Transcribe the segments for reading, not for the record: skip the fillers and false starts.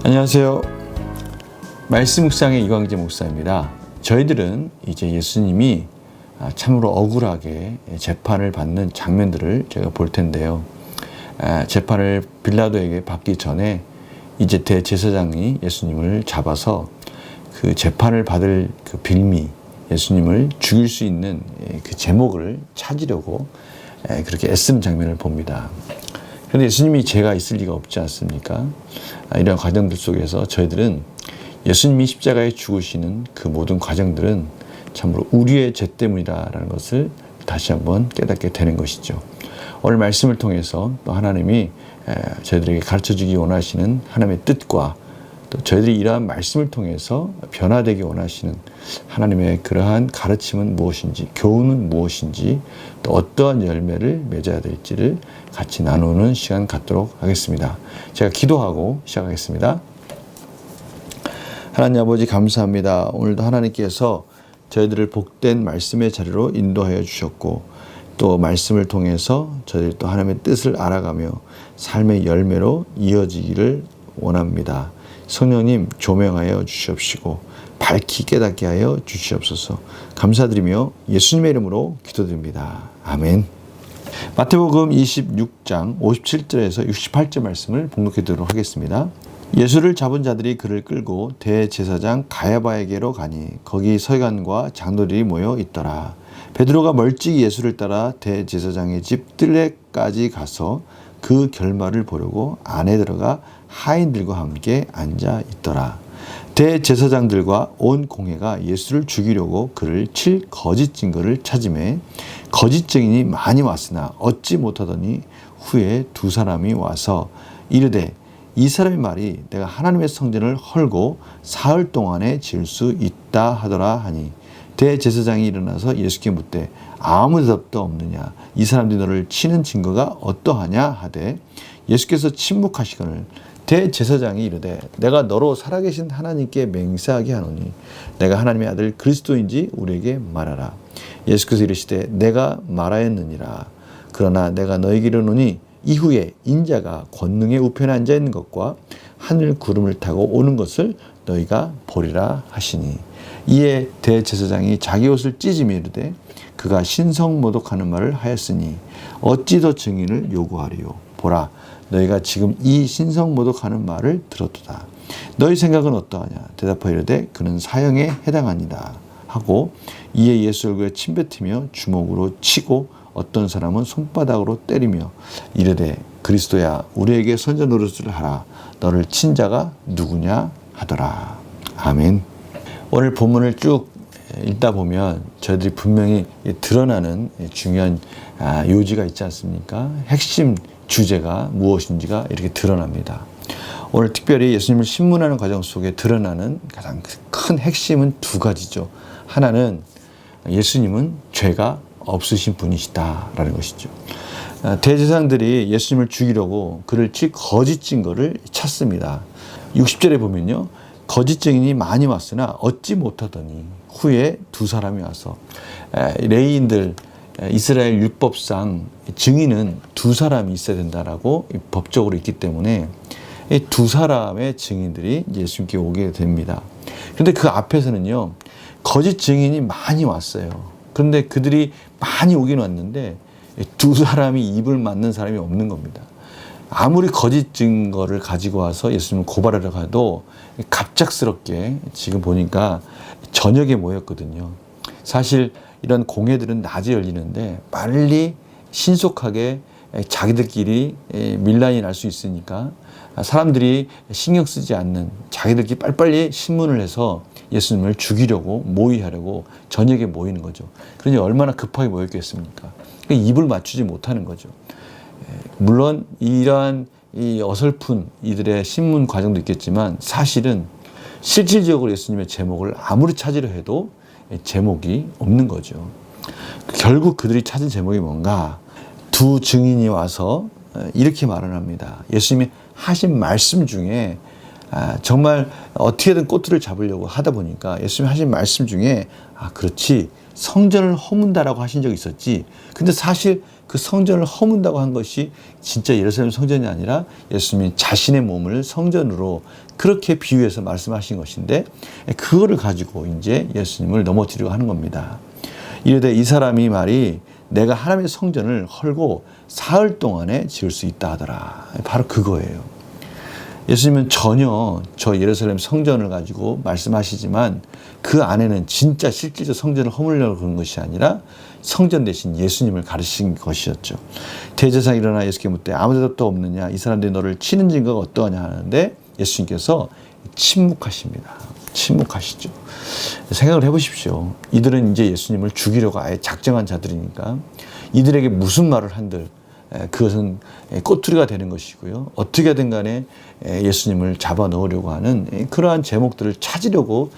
안녕하세요. 말씀 묵상의 이광재 목사입니다. 저희들은 이제 예수님이 참으로 억울하게 재판을 받는 장면들을 제가 볼 텐데요. 재판을 빌라도에게 받기 전에 이제 대제사장이 예수님을 잡아서 그 재판을 받을 그 빌미, 예수님을 죽일 수 있는 그 제목을 찾으려고 그렇게 애쓰는 장면을 봅니다. 그런데 예수님이 죄가 있을 리가 없지 않습니까? 이런 과정들 속에서 저희들은 예수님이 십자가에 죽으시는 그 모든 과정들은 참으로 우리의 죄 때문이다라는 것을 다시 한번 깨닫게 되는 것이죠. 오늘 말씀을 통해서 또 하나님이 저희들에게 가르쳐주기 원하시는 하나님의 뜻과 또 저희들이 이러한 말씀을 통해서 변화되기 원하시는 하나님의 그러한 가르침은 무엇인지, 교훈은 무엇인지, 또 어떠한 열매를 맺어야 될지를 같이 나누는 시간 갖도록 하겠습니다. 제가 기도하고 시작하겠습니다. 하나님 아버지 감사합니다. 오늘도 하나님께서 저희들을 복된 말씀의 자리로 인도하여 주셨고, 또 말씀을 통해서 저희들이 또 하나님의 뜻을 알아가며 삶의 열매로 이어지기를 원합니다. 성령님 조명하여 주시옵시고 밝히 깨닫게 하여 주시옵소서. 감사드리며 예수님의 이름으로 기도드립니다. 아멘. 마태복음 26장 57절에서 68절 말씀을 봉독해 드리도록 하겠습니다. 예수를 잡은 자들이 그를 끌고 대제사장 가야바에게로 가니 거기 서기관과 장로들이 모여 있더라. 베드로가 멀찍이 예수를 따라 대제사장의 집 뜰레까지 가서 그 결말을 보려고 안에 들어가 하인들과 함께 앉아 있더라. 대제사장들과 온 공회가 예수를 죽이려고 그를 칠 거짓 증거를 찾으매 거짓 증인이 많이 왔으나 얻지 못하더니 후에 두 사람이 와서 이르되 이 사람의 말이 내가 하나님의 성전을 헐고 사흘 동안에 지을 수 있다 하더라 하니 대제사장이 일어나서 예수께 묻되 아무 대답도 없느냐? 이 사람들이 너를 치는 증거가 어떠하냐 하되 예수께서 침묵하시거늘 대제사장이 이르되 내가 너로 살아계신 하나님께 맹세하게 하노니 내가 하나님의 아들 그리스도인지 우리에게 말하라. 예수께서 이르시되 내가 말하였느니라. 그러나 내가 너에게 이르노니 이후에 인자가 권능의 우편에 앉아 있는 것과 하늘 구름을 타고 오는 것을 너희가 보리라 하시니 이에 대제사장이 자기 옷을 찢으며 이르되 그가 신성모독하는 말을 하였으니 어찌 더 증인을 요구하리요. 보라 너희가 지금 이 신성모독하는 말을 들었도다. 너희 생각은 어떠하냐. 대답하여 이르되 그는 사형에 해당하니라 하고 이에 예수 얼굴에 침뱉으며 주먹으로 치고 어떤 사람은 손바닥으로 때리며 이르되 그리스도야 우리에게 선전 노릇을 하라. 너를 친 자가 누구냐 하더라. 아멘. 오늘 본문을 쭉 읽다 보면 저희들이 분명히 드러나는 중요한 요지가 있지 않습니까? 핵심 주제가 무엇인지가 이렇게 드러납니다. 오늘 특별히 예수님을 신문하는 과정 속에 드러나는 가장 큰 핵심은 두 가지죠. 하나는 예수님은 죄가 없으신 분이시다라는 것이죠. 대제사장들이 예수님을 죽이려고 그를 칠 거짓 증거를 찾습니다. 60절에 보면요. 거짓 증인이 많이 왔으나 얻지 못하더니 후에 두 사람이 와서 레위인들 이스라엘 율법상 증인은 두 사람이 있어야 된다라고 법적으로 있기 때문에 이 두 사람의 증인들이 예수님께 오게 됩니다. 그런데 그 앞에서는요. 거짓 증인이 많이 왔어요. 그런데 그들이 많이 오긴 왔는데 두 사람이 입을 맞는 사람이 없는 겁니다. 아무리 거짓 증거를 가지고 와서 예수님을 고발하려 해도 갑작스럽게 지금 보니까 저녁에 모였거든요. 사실 이런 공회들은 낮에 열리는데 빨리 신속하게 자기들끼리 밀란이 날 수 있으니까 사람들이 신경 쓰지 않는 자기들끼리 빨리빨리 신문을 해서 예수님을 죽이려고 모의하려고 저녁에 모이는 거죠. 그러니 얼마나 급하게 모였겠습니까? 입을 맞추지 못하는 거죠. 물론 이러한 이 어설픈 이들의 신문 과정도 있겠지만 사실은 실질적으로 예수님의 제목을 아무리 찾으려 해도 제목이 없는 거죠. 결국 그들이 찾은 제목이 뭔가? 두 증인이 와서 이렇게 말을 합니다. 예수님이 하신 말씀 중에 정말 어떻게든 꼬투리를 잡으려고 하다 보니까 예수님이 하신 말씀 중에 그렇지 성전을 허문다라고 하신 적이 있었지. 근데 사실 그 성전을 허문다고 한 것이 진짜 예루살렘 성전이 아니라 예수님이 자신의 몸을 성전으로 그렇게 비유해서 말씀하신 것인데, 그거를 가지고 이제 예수님을 넘어뜨리려고 하는 겁니다. 이르되 이 사람이 말이 내가 하나님의 성전을 헐고 사흘 동안에 지을 수 있다 하더라. 바로 그거예요. 예수님은 전혀 저 예루살렘 성전을 가지고 말씀하시지만 그 안에는 진짜 실질적 성전을 허물려고 그런 것이 아니라 성전 대신 예수님을 가르친 것이었죠. 대제사장이 일어나 예수께 묻되 아무 대답도 없느냐, 이 사람들이 너를 치는 증거가 어떠하냐 하는데 예수님께서 침묵하십니다. 침묵하시죠. 생각을 해보십시오. 이들은 이제 예수님을 죽이려고 아예 작정한 자들이니까 이들에게 무슨 말을 한들 그것은 꼬투리가 되는 것이고요. 어떻게 하든 간에 예수님을 잡아 넣으려고 하는 그러한 제목들을 찾으려고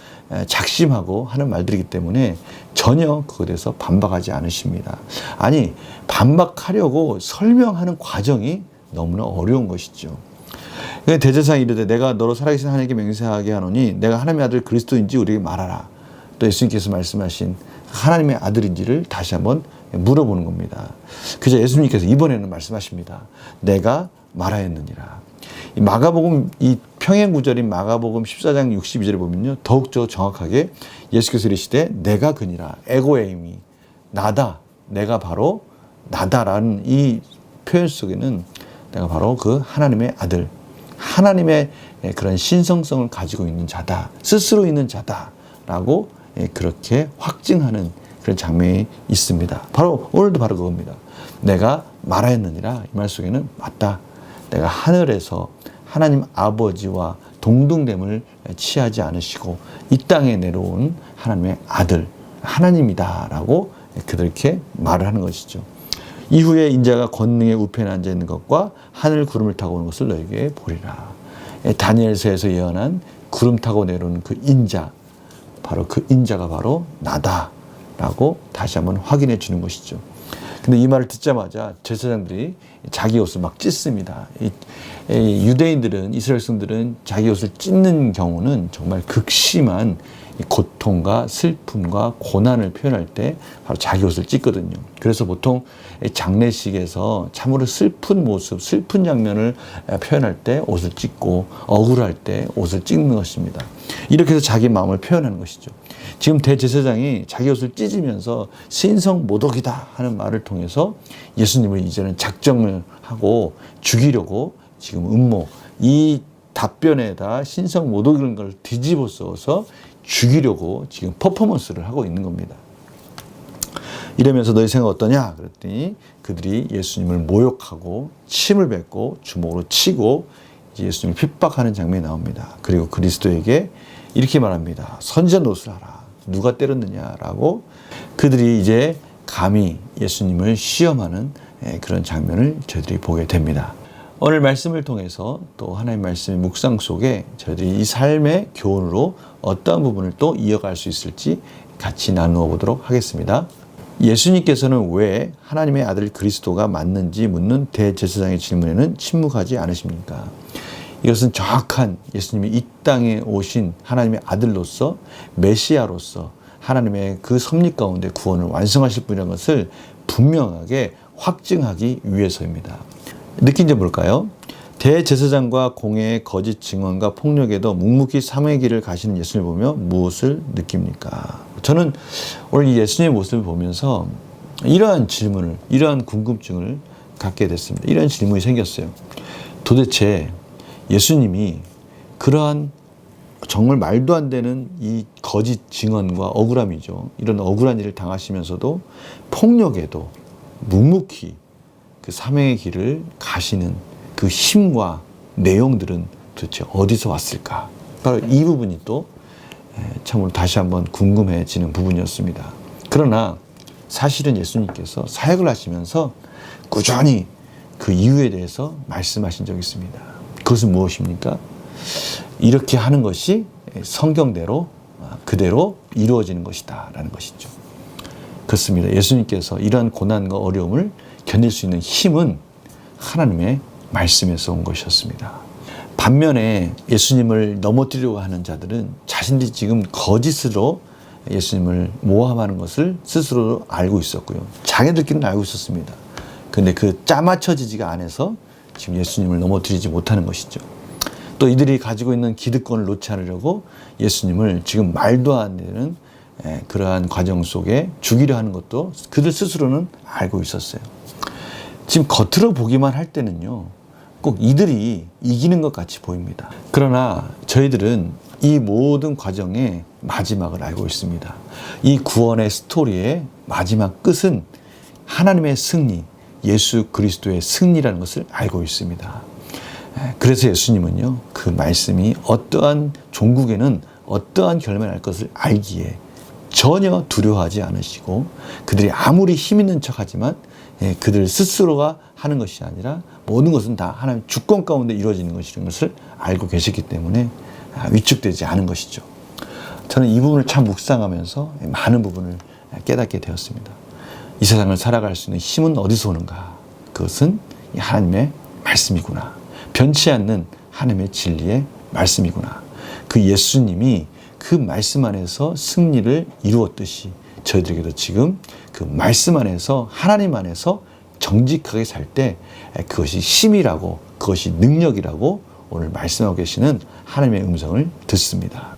작심하고 하는 말들이기 때문에 전혀 그것에 대해서 반박하지 않으십니다. 아니, 반박하려고 설명하는 과정이 너무나 어려운 것이죠. 대제사장이 이르되 내가 너로 살아계신 하나님께 맹세하게 하노니 내가 하나님의 아들 그리스도인지 우리에게 말하라. 또 예수님께서 말씀하신 하나님의 아들인지를 다시 한번 물어보는 겁니다. 그저 예수님께서 이번에는 말씀하십니다. 내가 말하였느니라. 이 마가복음, 이 평행 구절인 마가복음 14장 62절에 보면요, 더욱더 정확하게 예수께서 이르시되 내가 그니라, 에고에이미, 나다, 내가 바로 나다라는 이 표현 속에는 내가 바로 그 하나님의 아들, 하나님의 그런 신성성을 가지고 있는 자다, 스스로 있는 자다라고 그렇게 확증하는 그런 장면이 있습니다. 바로 오늘도 바로 그겁니다. 내가 말하였느니라, 이 말 속에는 맞다. 내가 하늘에서 하나님 아버지와 동등됨을 취하지 않으시고 이 땅에 내려온 하나님의 아들, 하나님이다라고 그렇게 말을 하는 것이죠. 이후에 인자가 권능의 우편에 앉아 있는 것과 하늘 구름을 타고 오는 것을 너에게 보리라. 다니엘서에서 예언한 구름 타고 내려오는 그 인자, 바로 그 인자가 바로 나다라고 다시 한번 확인해 주는 것이죠. 근데 이 말을 듣자마자 제사장들이 자기 옷을 막 찢습니다. 유대인들은, 이스라엘 백성들은 자기 옷을 찢는 경우는 정말 극심한 고통과 슬픔과 고난을 표현할 때 바로 자기 옷을 찢거든요. 그래서 보통 장례식에서 참으로 슬픈 모습, 슬픈 장면을 표현할 때 옷을 찢고 억울할 때 옷을 찢는 것입니다. 이렇게 해서 자기 마음을 표현하는 것이죠. 지금 대제사장이 자기 옷을 찢으면서 신성모독이다 하는 말을 통해서 예수님을 이제는 작정을 하고 죽이려고 지금 음모, 이 답변에다 신성모독이라는 걸 뒤집어 써서 죽이려고 지금 퍼포먼스를 하고 있는 겁니다. 이러면서 너희 생각 어떠냐? 그랬더니 그들이 예수님을 모욕하고 침을 뱉고 주먹으로 치고 이제 예수님을 핍박하는 장면이 나옵니다. 그리고 그리스도에게 이렇게 말합니다. 선지자 노릇을 하라. 누가 때렸느냐라고 그들이 이제 감히 예수님을 시험하는 그런 장면을 저희들이 보게 됩니다. 오늘 말씀을 통해서 또 하나님의 말씀의 묵상 속에 저희들이 이 삶의 교훈으로 어떠한 부분을 또 이어갈 수 있을지 같이 나누어 보도록 하겠습니다. 예수님께서는 왜 하나님의 아들 그리스도가 맞는지 묻는 대제사장의 질문에는 침묵하지 않으십니까? 이것은 정확한 예수님이 이 땅에 오신 하나님의 아들로서 메시아로서 하나님의 그 섭리 가운데 구원을 완성하실 분이라는 것을 분명하게 확증하기 위해서입니다. 느낀 점 볼까요? 대제사장과 공회의 거짓 증언과 폭력에도 묵묵히 사명의 길을 가시는 예수님을 보며 무엇을 느낍니까? 저는 오늘 이 예수님의 모습을 보면서 이러한 질문을, 이러한 궁금증을 갖게 됐습니다. 이러한 질문이 생겼어요. 도대체 예수님이 그러한 정말 말도 안 되는 이 거짓 증언과 억울함이죠. 이런 억울한 일을 당하시면서도 폭력에도 묵묵히 그 사명의 길을 가시는 그 힘과 내용들은 도대체 어디서 왔을까? 바로 이 부분이 또 참으로 다시 한번 궁금해지는 부분이었습니다. 그러나 사실은 예수님께서 사역을 하시면서 꾸준히 그 이유에 대해서 말씀하신 적이 있습니다. 그것은 무엇입니까? 이렇게 하는 것이 성경대로 그대로 이루어지는 것이다 라는 것이죠. 그렇습니다. 예수님께서 이러한 고난과 어려움을 견딜 수 있는 힘은 하나님의 말씀에서 온 것이었습니다. 반면에 예수님을 넘어뜨리려고 하는 자들은 자신들이 지금 거짓으로 예수님을 모함하는 것을 스스로 알고 있었고요. 자기들끼리는 알고 있었습니다. 근데 그 짜맞춰지지가 않아서 지금 예수님을 넘어뜨리지 못하는 것이죠. 또 이들이 가지고 있는 기득권을 놓지 않으려고 예수님을 지금 말도 안 되는 그러한 과정 속에 죽이려 하는 것도 그들 스스로는 알고 있었어요. 지금 겉으로 보기만 할 때는요, 꼭 이들이 이기는 것 같이 보입니다. 그러나 저희들은 이 모든 과정의 마지막을 알고 있습니다. 이 구원의 스토리의 마지막 끝은 하나님의 승리, 예수 그리스도의 승리라는 것을 알고 있습니다. 그래서 예수님은요, 그 말씀이 어떠한 종국에는 어떠한 결말을 할 것을 알기에 전혀 두려워하지 않으시고, 그들이 아무리 힘 있는 척하지만 그들 스스로가 하는 것이 아니라 모든 것은 다 하나님 주권 가운데 이루어지는 것이라는 것을 알고 계셨기 때문에 위축되지 않은 것이죠. 저는 이 부분을 참 묵상하면서 많은 부분을 깨닫게 되었습니다. 이 세상을 살아갈 수 있는 힘은 어디서 오는가? 그것은 하나님의 말씀이구나. 변치 않는 하나님의 진리의 말씀이구나. 그 예수님이 그 말씀 안에서 승리를 이루었듯이 저희들에게도 지금 그 말씀 안에서, 하나님 안에서 정직하게 살 때 그것이 힘이라고, 그것이 능력이라고 오늘 말씀하고 계시는 하나님의 음성을 듣습니다.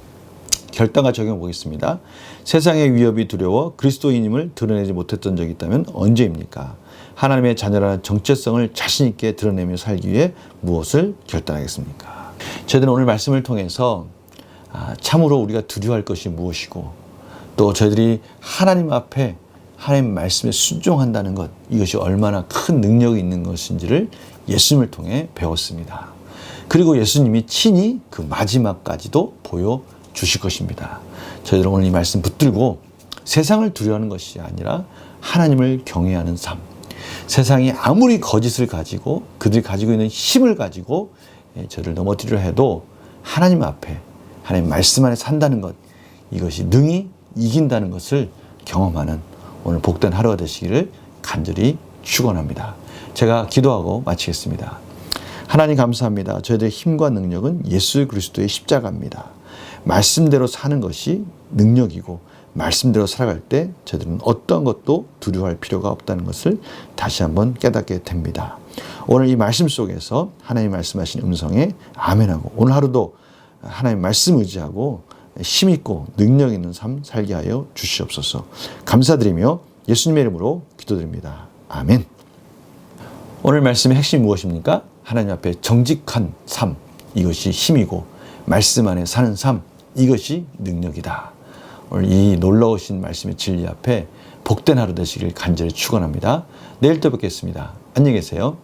결단과 적용 보겠습니다. 세상의 위협이 두려워 그리스도인임을 드러내지 못했던 적이 있다면 언제입니까? 하나님의 자녀라는 정체성을 자신 있게 드러내며 살기 위해 무엇을 결단하겠습니까? 저희들은 오늘 말씀을 통해서 참으로 우리가 두려워할 것이 무엇이고, 또 저희들이 하나님 앞에 하나님 말씀에 순종한다는 것, 이것이 얼마나 큰 능력이 있는 것인지를 예수님을 통해 배웠습니다. 그리고 예수님이 친히 그 마지막까지도 보여주실 것입니다. 저희들은 오늘 이 말씀 붙들고 세상을 두려워하는 것이 아니라 하나님을 경외하는 삶, 세상이 아무리 거짓을 가지고 그들이 가지고 있는 힘을 가지고 저를 넘어뜨리려 해도 하나님 앞에, 하나님 말씀 안에 산다는 것, 이것이 능히 이긴다는 것을 경험하는 오늘 복된 하루가 되시기를 간절히 축원합니다. 제가 기도하고 마치겠습니다. 하나님 감사합니다. 저희들의 힘과 능력은 예수 그리스도의 십자가입니다. 말씀대로 사는 것이 능력이고, 말씀대로 살아갈 때 저희들은 어떠한 것도 두려워할 필요가 없다는 것을 다시 한번 깨닫게 됩니다. 오늘 이 말씀 속에서 하나님 말씀하신 음성에 아멘하고, 오늘 하루도 하나님 말씀 의지하고 힘있고 능력 있는 삶 살게 하여 주시옵소서. 감사드리며 예수님의 이름으로 기도드립니다. 아멘. 오늘 말씀의 핵심이 무엇입니까? 하나님 앞에 정직한 삶, 이것이 힘이고, 말씀 안에 사는 삶, 이것이 능력이다. 오늘 이 놀라우신 말씀의 진리 앞에 복된 하루 되시길 간절히 축원합니다. 내일 또 뵙겠습니다. 안녕히 계세요.